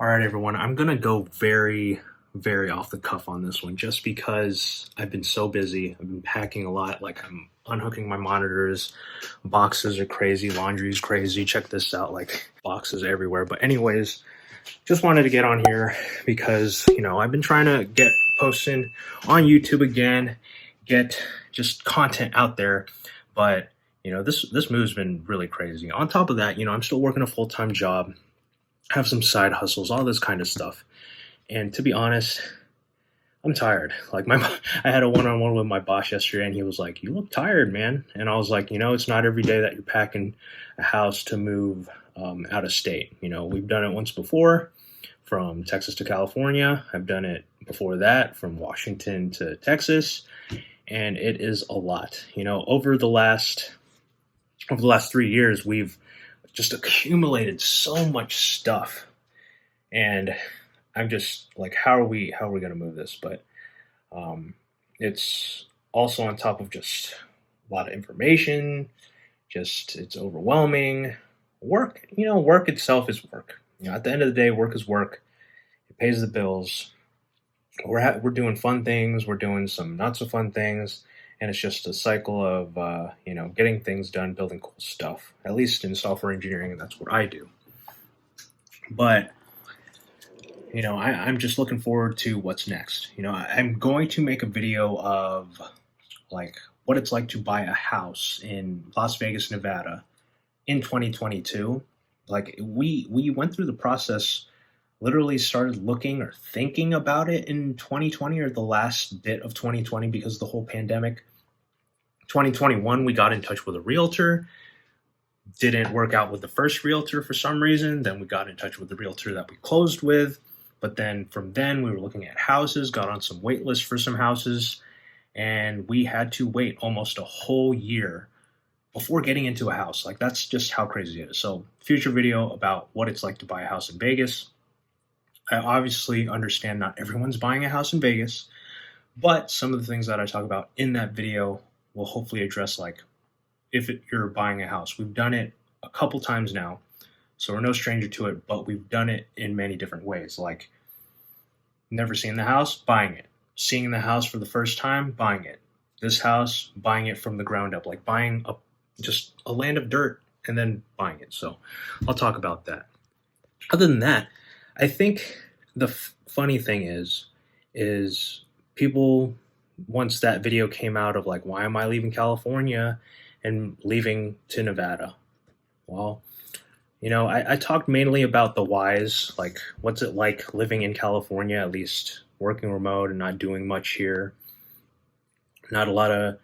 All right, everyone. I'm going to go very off the cuff on this one just because I've been so busy. I've been packing a lot. Like, I'm unhooking my monitors. Boxes are crazy. Laundry is crazy. Check this out. Like, boxes everywhere. But, anyways, just wanted to get on here because, I've been trying to get posting on YouTube again, get just content out there. But, this move's been really crazy. On top of that, I'm still working a full-time job, have some side hustles, all this kind of stuff. And to be honest, I'm tired. Like I had a one-on-one with my boss yesterday and he was like, "You look tired, man." And I was like, it's not every day that you're packing a house to move out of state. We've done it once before from Texas to California. I've done it before that from Washington to Texas. And it is a lot. Over the last 3 years, we've just accumulated so much stuff, and I'm just like, how are we going to move this? But it's also on top of just a lot of information. Just it's overwhelming. Work itself is work. At the end of the day, work is work. It pays the bills. We're doing fun things. We're doing some not so fun things. And it's just a cycle of, getting things done, building cool stuff, at least in software engineering, and that's what I do. But, I'm just looking forward to what's next. I'm going to make a video of, like, what it's like to buy a house in Las Vegas, Nevada in 2022. Like, we went through the process, literally started looking or thinking about it in 2020 or the last bit of 2020 because of the whole pandemic. 2021, we got in touch with a realtor. Didn't work out with the first realtor for some reason. Then we got in touch with the realtor that we closed with. But then from then, we were looking at houses, got on some wait lists for some houses, and we had to wait almost a whole year before getting into a house. Like, that's just how crazy it is. So, future video about what it's like to buy a house in Vegas. I obviously understand not everyone's buying a house in Vegas, but some of the things that I talk about in that video will hopefully address, like, if you're buying a house. We've done it a couple times now, so we're no stranger to it, but we've done it in many different ways. Like, never seen the house, buying it. Seeing the house for the first time, buying it. This house, buying it from the ground up, like buying just a land of dirt and then buying it. So I'll talk about that. Other than that, I think the funny thing is people, once that video came out of, like, why am I leaving California and leaving to Nevada? Well, I talked mainly about the whys, like, what's it like living in California, at least working remote and not doing much here. Not a lot of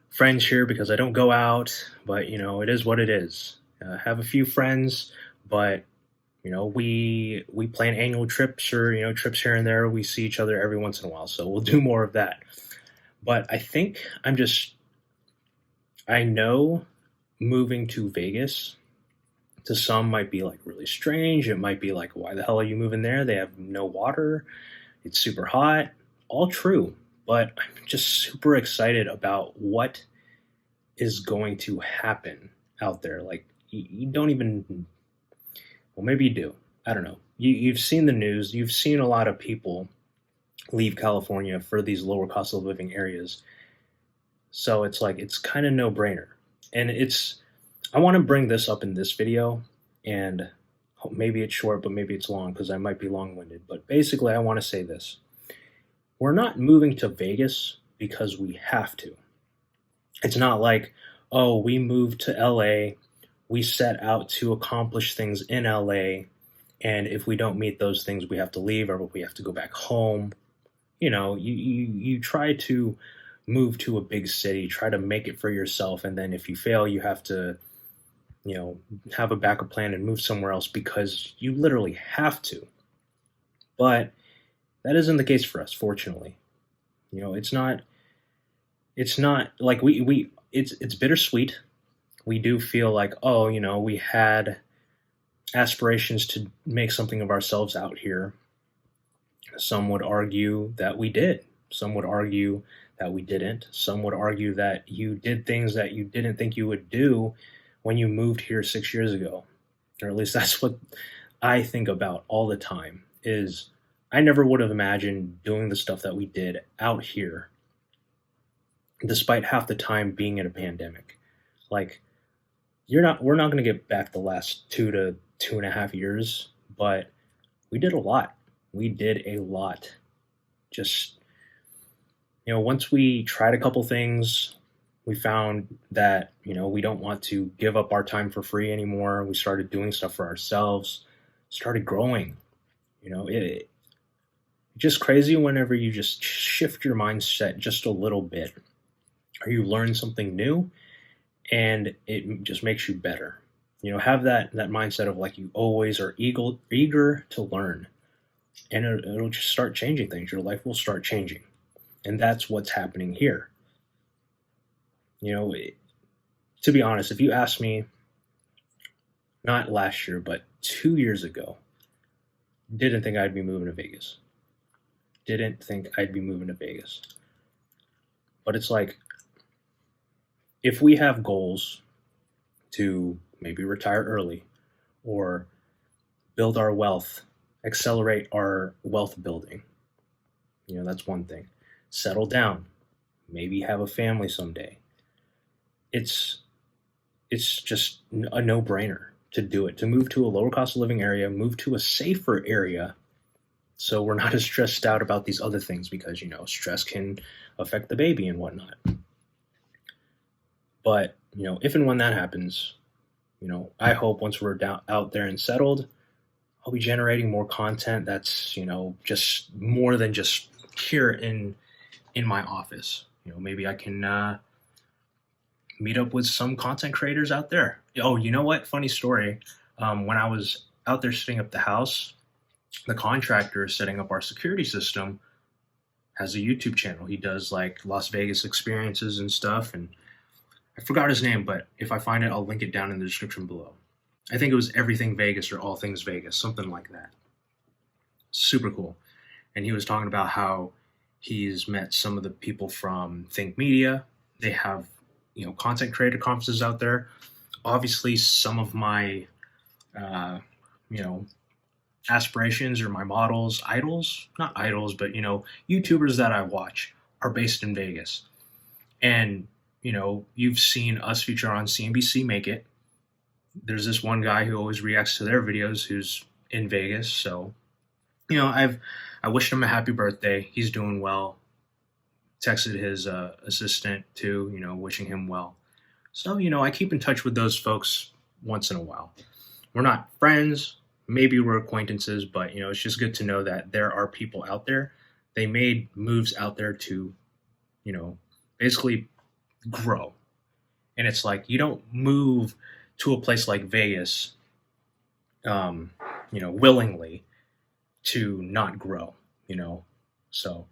friends here because I don't go out, but, it is what it is. I have a few friends, but, we plan annual trips or, trips here and there. We see each other every once in a while, so we'll do more of that. But I think I know moving to Vegas to some might be, like, really strange. It might be like, why the hell are you moving there? They have no water. It's super hot. All true. But I'm just super excited about what is going to happen out there. Like, you don't even, well, maybe you do. I don't know. You've seen the news. You've seen a lot of people leave California for these lower cost of living areas. So it's like, it's kind of no brainer. And I want to bring this up in this video, and maybe it's short, but maybe it's long because I might be long-winded. But basically, I want to say this. We're not moving to Vegas because we have to. It's not like, oh, we moved to LA, we set out to accomplish things in LA, and if we don't meet those things, we have to leave or we have to go back home. You try to move to a big city, try to make it for yourself, and then if you fail, you have to, have a backup plan and move somewhere else because you literally have to. But that isn't the case for us, fortunately. It's not like it's bittersweet. We do feel like, oh, we had aspirations to make something of ourselves out here. Some would argue that we did. Some would argue that we didn't. Some would argue that you did things that you didn't think you would do when you moved here 6 years ago. Or at least that's what I think about all the time is I never would have imagined doing the stuff that we did out here, despite half the time being in a pandemic. Like, we're not going to get back the last 2 to 2.5 years, but we did a lot. We did a lot. Just, once we tried a couple things, we found that, we don't want to give up our time for free anymore. We started doing stuff for ourselves, started growing. It's just crazy whenever you just shift your mindset just a little bit, or you learn something new and it just makes you better. Have that mindset of like you always are eager to learn, and it'll just start changing things. Your life will start changing, and that's what's happening here. To be honest, if you asked me, not last year, but 2 years ago, didn't think I'd be moving to Vegas. Didn't think I'd be moving to Vegas. But it's like, if we have goals to maybe retire early or build our wealth, accelerate our wealth building, that's one thing. Settle down, maybe have a family someday. It's just a no-brainer to do it, to move to a lower cost of living area, move to a safer area, so we're not as stressed out about these other things, because stress can affect the baby and whatnot. But if and when that happens, I hope once we're out there and settled, I'll be generating more content that's just more than just here in my office. Maybe I can meet up with some content creators out there. Oh, you know what? Funny story. When I was out there setting up the house, the contractor setting up our security system has a YouTube channel. He does like Las Vegas experiences and stuff. And I forgot his name, but if I find it, I'll link it down in the description below. I think it was Everything Vegas or All Things Vegas, something like that. Super cool. And he was talking about how he's met some of the people from Think Media. They have content creator conferences out there. Obviously, some of my, aspirations or my idols, not idols, but, YouTubers that I watch are based in Vegas. And, you've seen us feature on CNBC Make It. There's this one guy who always reacts to their videos who's in Vegas. So, I wished him a happy birthday. He's doing well. Texted his assistant too, wishing him well. So, I keep in touch with those folks once in a while. We're not friends, maybe we're acquaintances, but, it's just good to know that there are people out there. They made moves out there to, basically grow. And it's like, you don't move to a place like Vegas, willingly to not grow, So,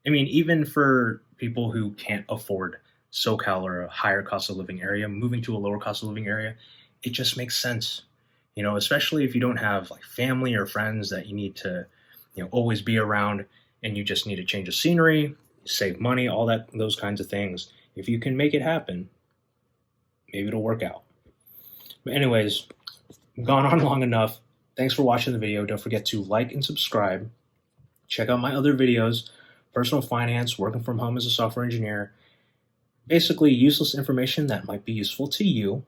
I mean, even for people who can't afford SoCal or a higher cost of living area, moving to a lower cost of living area, it just makes sense, especially if you don't have like family or friends that you need to, always be around, and you just need a change of scenery, save money, those kinds of things. If you can make it happen, maybe it'll work out. But anyways, gone on long enough. Thanks for watching the video. Don't forget to like and subscribe. Check out my other videos. Personal finance, working from home as a software engineer, basically useless information that might be useful to you.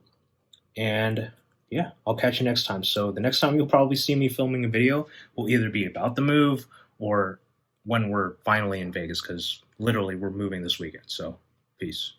And yeah, I'll catch you next time. So the next time you'll probably see me filming a video will either be about the move or when we're finally in Vegas, because literally we're moving this weekend. So peace.